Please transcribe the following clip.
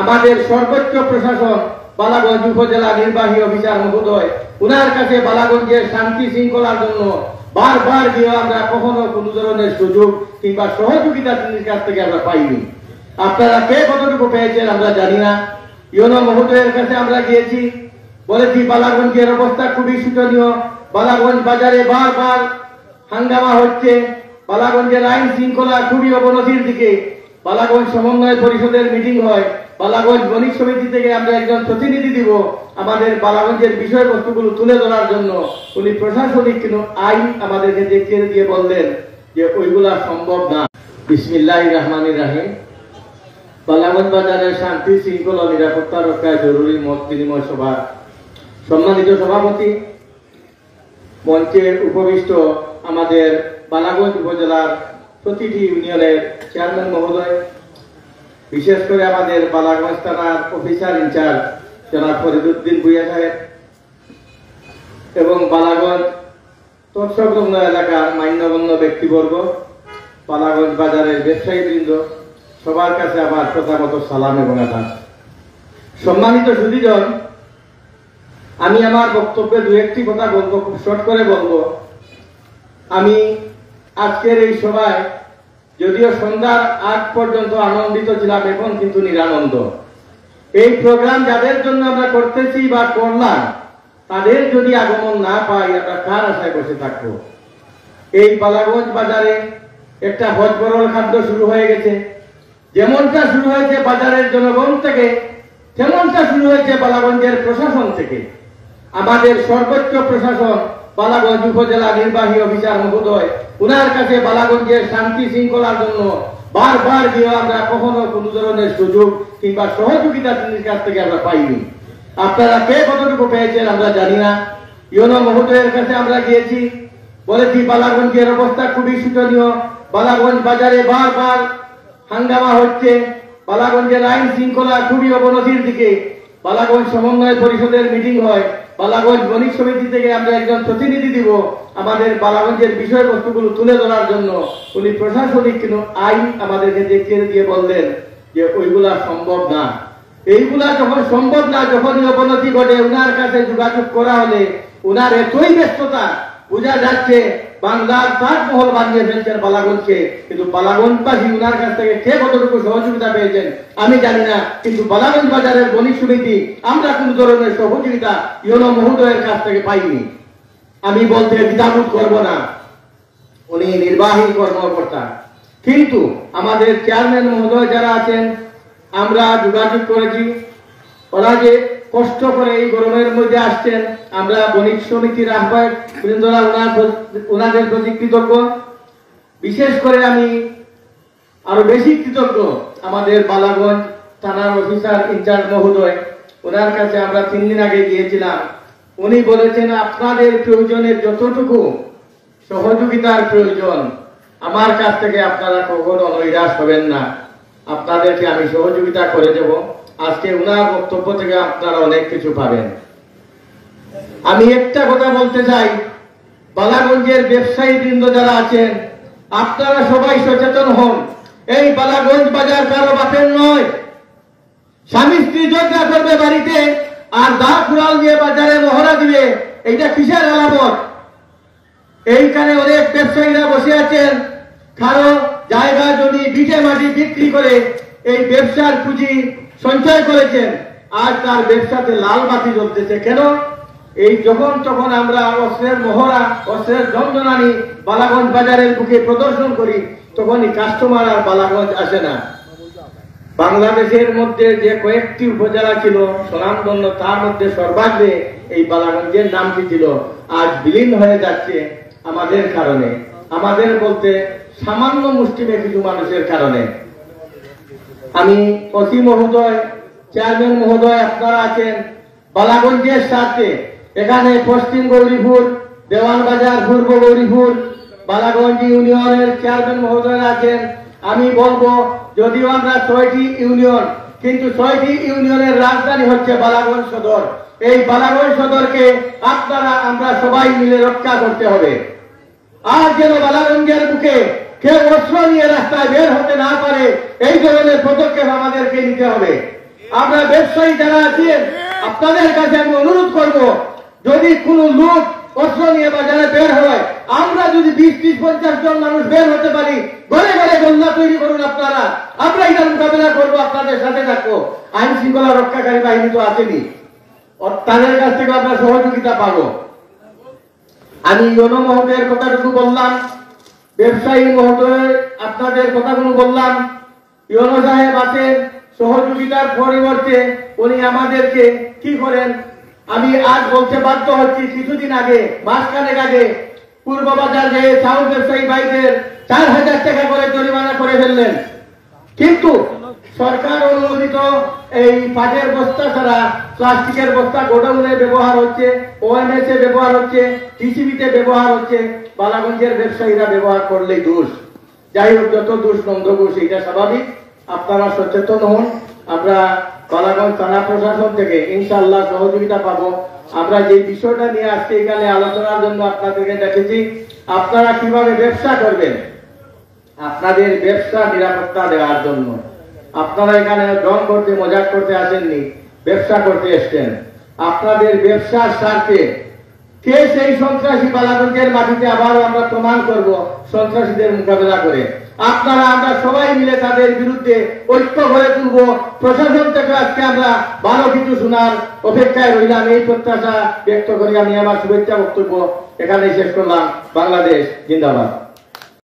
আমাদের সর্বোচ্চ প্রশাসন বালাগঞ্জ উপজেলা নির্বাহী অফিসার মহোদয়, উনার কাছে বালাগঞ্জের শান্তি শৃঙ্খলার জন্য বারবার গিয়ে আমরা কখনো কোনো ধরনের সুযোগ কিংবা সহযোগিতা তিনি কাছ থেকে আমরা পাইনি। আপনারা কে কতটুকু পেয়েছেন আমরা জানি না। ইউনো মহোদয়ের কাছে আমরা গিয়েছি, বলেছি বালাগঞ্জের অবস্থা খুবই শোচনীয়, বালাগঞ্জ বাজারে বারবার হাঙ্গামা হচ্ছে, বালাগঞ্জের আইন শৃঙ্খলা খুবই অবনতির দিকে। বালাগঞ্জ সমন্বয় পরিষদের মিটিং হয়, বালাগঞ্জ বণিক সমিতি থেকে আমরা একজন প্রতিনিধি দিব আমাদের বালাগঞ্জের বিষয়বস্তুগুলো তুলে ধরার জন্য। উনি প্রশাসনিক আইন আমাদেরকে দেখিয়ে দিয়ে বললেন যে ওইগুলা সম্ভব না। বিসমিল্লাহির রহমানির রহিম। বালাগঞ্জ বাজারের শান্তি শৃঙ্খলা নিরাপত্তা রক্ষায় জরুরি মত বিনিময় সভা সম্মানিত সভাপতি, মঞ্চের উপবিষ্ট আমাদের বালাগঞ্জ উপজেলার প্রতিটি ইউনিয়নের চেয়ারম্যান মহোদয়, বিশেষ করে আমাদের বালাগঞ্জ থানার অফিসার ইনচার্জ জনাব ফরিদউদ্দিন ভূঁইয়া সাহেব এবং বালাগঞ্জ তৎসংলগ্ন এলাকার মান্যগণ্য ব্যক্তিবর্গ, বালাগঞ্জ বাজারের ব্যবসায়ীবৃন্দ, সবার কাছে আমার প্রথাগত সালাম এবং আদাব। সম্মানিত সুধীজন, আমি আমার বক্তব্যে দু একটি কথা বলবো, খুব শর্ট করে বলবো। আমি আজকের এই সভায় যদিও সন্ধ্যার আগ পর্যন্ত আনন্দিত ছিলাম, এখন কিন্তু নিরানন্দ। এই প্রোগ্রাম যাদের জন্য আমরা করতেছি বা করলাম, তাদের যদি আগমন না পাই আমরা কার আশায় বসে থাকবো। এই বালাগঞ্জ বাজারে একটা হজবরল খাদ্য শুরু হয়ে গেছে। যেমনটা শুরু হয়েছে বাজারের জনগণ থেকে, তেমনটা শুরু হয়েছে বালাগঞ্জের প্রশাসন থেকে। আমাদের সর্বোচ্চ প্রশাসন বালাগঞ্জ উপজেলা নির্বাহী অফিসার মহোদয়, উনার কাছে বালাগঞ্জের শান্তি শৃঙ্খলার জন্য বারবার গিয়ে আমরা কখনো কোনো ধরনের সুযোগ কিংবা সহযোগিতা তিনি কাছ থেকে আমরা পাইনি। আপনারা কে কতটুকু পেয়েছেন আমরা জানি না। ইউনো মহোদয়ের কাছে আমরা গিয়েছি, বলেছি বালাগঞ্জের অবস্থা খুবই শোচনীয়, বালাগঞ্জ বাজারে বারবার হাঙ্গামা হচ্ছে, বালাগঞ্জের আইন শৃঙ্খলা খুবই অবনতির দিকে। বালাগঞ্জ সমন্বয় পরিষদের মিটিং হয়, বালাগঞ্জ বণিক সমিতি থেকে আমরা একজন প্রতিনিধি দিব আমাদের বালাগঞ্জের বিষয়বস্তুগুলো তুলে ধরার জন্য। উনি প্রশাসনিক আইন আমাদেরকে দেখিয়ে দিয়ে বললেন যে ওইগুলা সম্ভব না। এইগুলা যখন সম্ভব না, যখনই অবনতি ঘটে উনার কাছে যোগাযোগ করা হলে উনার এতই ব্যস্ততা, বোঝা যাচ্ছে বাংলার তাজমহল বানিয়ে ফেলছেন বালাগঞ্জকে। কিন্তু বালাগঞ্জবাসী উনার কাছ থেকে কে কতটুকু সহযোগিতা পেয়েছেন আমি জানি না, কিন্তু বালাগঞ্জ বাজারের বণিক সমিতি আমরা কোন ধরনের সহযোগিতা ইউনো মহোদয়ের কাছ থেকে পাইনি। আমি বলতে দ্বিধাবোধ করব না, উনি নির্বাহী কর্মকর্তা, কিন্তু আমাদের চেয়ারম্যান মহোদয় যারা আছেন আমরা যোগাযোগ করেছি, ওরা যে কষ্ট করে এই গরমের মধ্যে আসছেন, আমরা বণিক সমিতির আহ্বায়ক বৃন্দরা ওনাদের প্রতি কৃতজ্ঞ। বিশেষ করে আমি আরো বেশি কৃতজ্ঞ আমাদের বালাগঞ্জ থানার অফিসার ইনচার্জ মহোদয়, ওনার কাছে আমরা 3 দিন আগে গিয়েছিলাম। উনি বলেছেন আপনাদের প্রয়োজনের যতটুকু সহযোগিতার প্রয়োজন আমার কাছ থেকে আপনারা কখনো নৈরাশ হবেন না, আপনাদেরকে আমি সহযোগিতা করে দেব। আজকে উনার বক্তব্য থেকে আপনারা অনেক কিছু পাবেন। আমি একটা কথা বলতে চাই, বালাগঞ্জের ব্যবসায়ী বৃন্দ যারা আছেন আপনারা সবাই সচেতন হন। এই বালাগঞ্জ বাজার কারো বাপের নয়। স্বামী স্ত্রী ঝগড়া করবে বাড়িতে আর দা কুড়াল দিয়ে বাজারে মহড়া দিবে, এইটা কিসের আলামত? এইখানে অনেক ব্যবসায়ীরা বসে আছেন, কারো জায়গা জমি বিটে মাটি বিক্রি করে এই ব্যবসার পুঁজি সঞ্চয় করেছেন, আজ তার ব্যবসাতে লাল বাতি জ্বলতেছে। কেন? এই যখন তখন আমরা অস্ত্রের মহড়া, অস্ত্রের যন্ত্রণানি বালাগঞ্জ বাজারের বুকে প্রদর্শন করি, তখনই কাস্টমার আর বালাগঞ্জ আসে না। বাংলাদেশের মধ্যে যে কয়েকটি উপজেলা ছিল স্বনামধন্য, তার মধ্যে সর্বাগ্রে এই বালাগঞ্জের নামটি ছিল, আজ বিলীন হয়ে যাচ্ছে আমাদের কারণে, আমাদের বলতে সামান্য মুষ্টিমে কিছু মানুষের কারণে। আমি ওসি মহোদয়, চেয়ারম্যান মহোদয় আপনারা আছেন, বালাগঞ্জের সাথে এখানে পশ্চিম গৌরীপুর, দেওয়ানবাজার, পূর্ব গৌরীপুর, বালাগঞ্জ ইউনিয়নের চেয়ারম্যান মহোদয় আছেন। আমি বলবো যদিও আমরা 6টি ইউনিয়ন, কিন্তু 6টি ইউনিয়নের রাজধানী হচ্ছে বালাগঞ্জ সদর। এই বালাগঞ্জ সদরকে আপনারা আমরা সবাই মিলে রক্ষা করতে হবে। আর যেন বালাগঞ্জের বুকে কেউ অস্ত্র নিয়ে রাস্তায় বের হতে না পারে, এই ধরনের পদক্ষেপ আমাদেরকে নিতে হবে। আমরা ব্যবসায়ী যারা আছেন আপনাদের কাছে আমি অনুরোধ করব, যদি কোনো লোক অস্ত্র নিয়ে বাজারে বের হয়, আমরা যদি 20-30-50 জন মানুষ বের হতে পারি, ঘরে ঘরে গোল্লা তৈরি করুন আপনারা, আমরা এটার মোকাবেলা করবো, আপনাদের সাথে থাকবো। আইন শৃঙ্খলা রক্ষাকারী বাহিনী তো আছেনি, তাদের কাছ থেকে আমরা সহযোগিতা পাবো। আমি ইউনো মহোদয়ের কথাটুকু বললাম, ব্যবসায়ী মহোদয় আপনাদের কথাগুলো বললাম। ইউনো সাহেব আছেন, সহযোগিতার পরিবর্তে উনি আমাদেরকে কি করেন, আমি আজ বলতে বাধ্য হচ্ছি, কিছুদিন আগে, মাসখানেক আগে পূর্ব বাজার যে চাউল ব্যবসায়ী ভাইদের 4000 টাকা করে জরিমানা করে ফেললেন। কিন্তু সরকার অনুমোদিত এই পাটের বস্তা ছাড়া প্লাস্টিকের বস্তা গোডাউনে ব্যবহার হচ্ছে, ওএমএস এ ব্যবহার হচ্ছে, টিসিবিতে ব্যবহার হচ্ছে, বালাগঞ্জের ব্যবসায়ীরা ব্যবহার করলেই দোষ। যাই হোক, যত দোষ নন্দ দোষ, এটা স্বাভাবিক। আপনারা সচেতন হন। আমরা বালাগঞ্জ থানা প্রশাসন থেকে ইনশাআল্লাহ সহযোগিতা পাবো। আমরা যে বিষয়টা নিয়ে আজকে এখানে আলোচনার জন্য আপনাদেরকে ডেকেছি, আপনারা কিভাবে ব্যবসা করবেন, আপনাদের ব্যবসা নিরাপত্তা দেওয়ার জন্য। আপনারা এখানে জং করতে, মজাক করতে আসেননি, ব্যবসা করতে এসছেন। আপনাদের ব্যবসার স্বার্থে কে সেই সন্ত্রাসী বালাগঞ্জের মাটিতে আবারও আমরা প্রমাণ করব সন্ত্রাসীদের মোকাবেলা করে। আপনারা আমরা সবাই মিলে তাদের বিরুদ্ধে ঐক্য গড়ে তুলব। প্রশাসন থেকে আজকে আমরা ভালো কিছু শোনার অপেক্ষায় রইলাম, এই প্রত্যাশা ব্যক্ত করে আমি আমার শুভেচ্ছা বক্তব্য এখানে শেষ করলাম। বাংলাদেশ জিন্দাবাদ।